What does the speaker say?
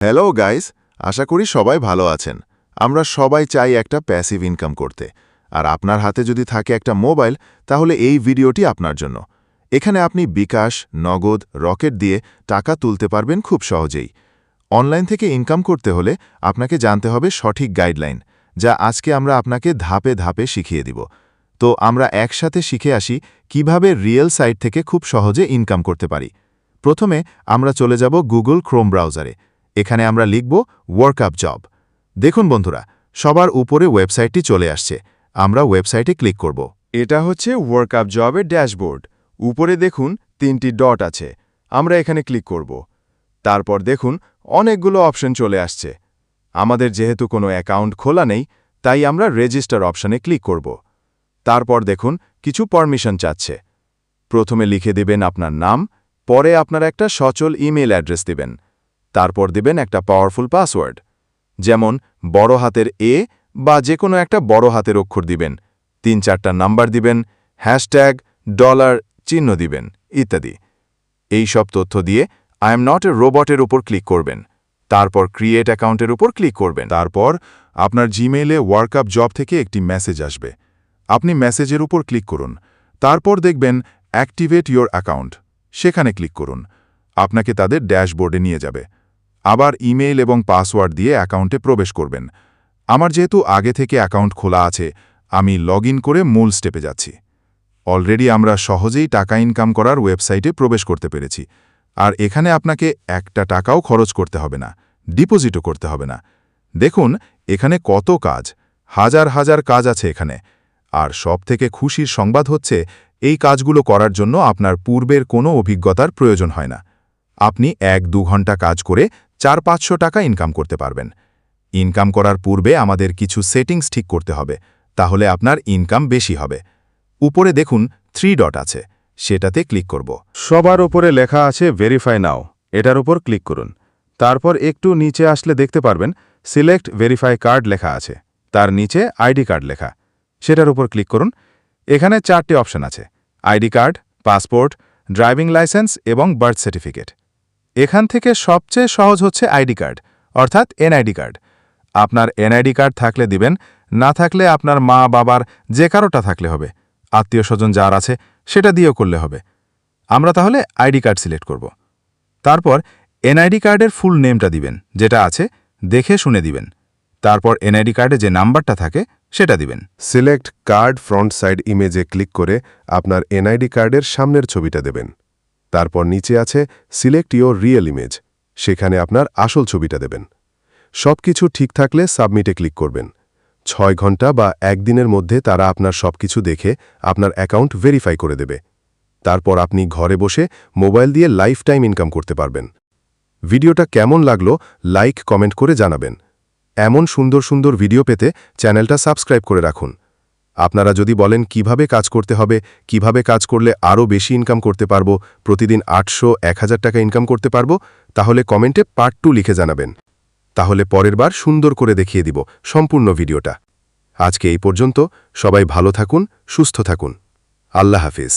Hello guys, আশা করি সবাই ভালো আছেন। আমরা সবাই চাই একটা প্যাসিভ ইনকাম করতে। আর আপনার হাতে যদি থাকে একটা মোবাইল, তাহলে এই ভিডিওটি আপনার জন্য। এখানে আপনি বিকাশ, নগদ, রকেট দিয়ে টাকা তুলতে পারবেন খুব সহজেই। অনলাইন থেকে ইনকাম করতে হলে আপনাকে জানতে হবে সঠিক গাইডলাইন, যা আজকে আমরা আপনাকে ধাপে ধাপে শিখিয়ে দিব। তো আমরা একসাথে শিখে আসি কিভাবে রিয়েল সাইট থেকে খুব সহজে ইনকাম করতে পারি। প্রথমে আমরা চলে যাব গুগল ক্রোম ব্রাউজারে। এখানে আমরা লিখব ওয়ার্কআপ জব। দেখুন বন্ধুরা, সবার উপরে ওয়েবসাইটটি চলে আসছে। আমরা ওয়েবসাইটে ক্লিক করব। এটা হচ্ছে ওয়ার্কআপ জবের ড্যাশবোর্ড। উপরে দেখুন 3টি ডট আছে। আমরা এখানে ক্লিক করব। তারপর দেখুন অনেকগুলো অপশন চলে আসছে। আমাদের যেহেতু কোনো অ্যাকাউন্ট খোলা নেই, তাই আমরা রেজিস্টার অপশনে ক্লিক করব। তারপর দেখুন কিছু পারমিশন চাচ্ছে। প্রথমে লিখে দেবেন আপনার নাম, পরে আপনার একটা সচল ইমেল অ্যাড্রেস দিবেন। তারপর দিবেন একটা পাওয়ারফুল পাসওয়ার্ড, যেমন বড় হাতের এ বা যে কোনো একটা বড় হাতের অক্ষর দিবেন, 3-4টা নাম্বার দিবেন, হ্যাশট্যাগ, ডলার চিহ্ন দিবেন ইত্যাদি। এই সব তথ্য দিয়ে আই এম নট এ রোবটের উপর ক্লিক করবেন। তারপর ক্রিয়েট অ্যাকাউন্টের উপর ক্লিক করবেন। তারপর আপনার জিমেইলে ওয়ার্কআপ জব থেকে একটি মেসেজ আসবে। আপনি মেসেজের উপর ক্লিক করুন। তারপর দেখবেন অ্যাক্টিভেট ইয়োর অ্যাকাউন্ট, সেখানে ক্লিক করুন। আপনাকে তাদের ড্যাশবোর্ডে নিয়ে যাবে। আবার ইমেইল এবং পাসওয়ার্ড দিয়ে অ্যাকাউন্টে প্রবেশ করবেন। আমার যেহেতু আগে থেকে অ্যাকাউন্ট খোলা আছে, আমি লগ ইন করে মূল স্টেপে যাচ্ছি। অলরেডি আমরা সহজেই টাকা ইনকাম করার ওয়েবসাইটে প্রবেশ করতে পেরেছি। আর এখানে আপনাকে একটা টাকাও খরচ করতে হবে না, ডিপোজিটও করতে হবে না। দেখুন এখানে কত কাজ, হাজার হাজার কাজ আছে এখানে। আর সবথেকে খুশির সংবাদ হচ্ছে, এই কাজগুলো করার জন্য আপনার পূর্বের কোনো অভিজ্ঞতার প্রয়োজন হয় না। আপনি 1-2 ঘন্টা কাজ করে 400-500 টাকা ইনকাম করতে পারবেন। ইনকাম করার পূর্বে আমাদের কিছু সেটিংস ঠিক করতে হবে, তাহলে আপনার ইনকাম বেশি হবে। উপরে দেখুন 3 ডট আছে, সেটাতে ক্লিক করব। সবার উপরে লেখা আছে ভেরিফাই নাও, এটার উপর ক্লিক করুন। তারপর একটু নিচে আসলে দেখতে পারবেন সিলেক্ট ভেরিফাই কার্ড লেখা আছে, তার নিচে আইডি কার্ড লেখা, সেটার উপর ক্লিক করুন। এখানে 4টে অপশন আছে: ID card, passport, driving licence এবং বার্থ সার্টিফিকেট। এখান থেকে সবচেয়ে সহজ হচ্ছে আইডি কার্ড, অর্থাৎ এনআইডি কার্ড। আপনার এনআইডি কার্ড থাকলে দিবেন, না থাকলে আপনার মা বাবার যে কারোটা থাকলে হবে, আত্মীয় স্বজন যার আছে সেটা দিয়েও করলে হবে। আমরা তাহলে আইডি কার্ড সিলেক্ট করব। তারপর এনআইডি কার্ডের ফুল নেমটা দিবেন, যেটা আছে দেখে শুনে দিবেন। তারপর এনআইডি কার্ডে যে নাম্বারটা থাকে সেটা দিবেন। সিলেক্ট কার্ড ফ্রন্ট সাইড ইমেজে ক্লিক করে আপনার এনআইডি কার্ডের সামনের ছবিটা দেবেন। তারপর নিচে আছে সিলেক্ট ইয়োর রিয়েল ইমেজ, সেখানে আপনার আসল ছবিটা দেবেন। সবকিছু ঠিক থাকলে সাবমিটে ক্লিক করবেন। 6 ঘন্টা বা 1 দিনের মধ্যে তারা আপনার সবকিছু দেখে আপনার অ্যাকাউন্ট ভেরিফাই করে দেবে। তারপর আপনি ঘরে বসে মোবাইল দিয়ে লাইফ টাইম ইনকাম করতে পারবেন। ভিডিওটা কেমন লাগলো লাইক কমেন্ট করে জানাবেন। এমন সুন্দর সুন্দর ভিডিও পেতে চ্যানেলটা সাবস্ক্রাইব করে রাখুন। আপনারা যদি বলেন কিভাবে কাজ করতে হবে, কিভাবে কাজ করলে আরও বেশি ইনকাম করতে পারবো, প্রতিদিন 800-1000 টাকা ইনকাম করতে পারবো, তাহলে কমেন্টে পার্ট 2 লিখে জানাবেন। তাহলে পরের বার সুন্দর করে দেখিয়ে দিব সম্পূর্ণ ভিডিওটা। আজকে এই পর্যন্ত, সবাই ভালো থাকুন, সুস্থ থাকুন। আল্লাহ হাফিজ।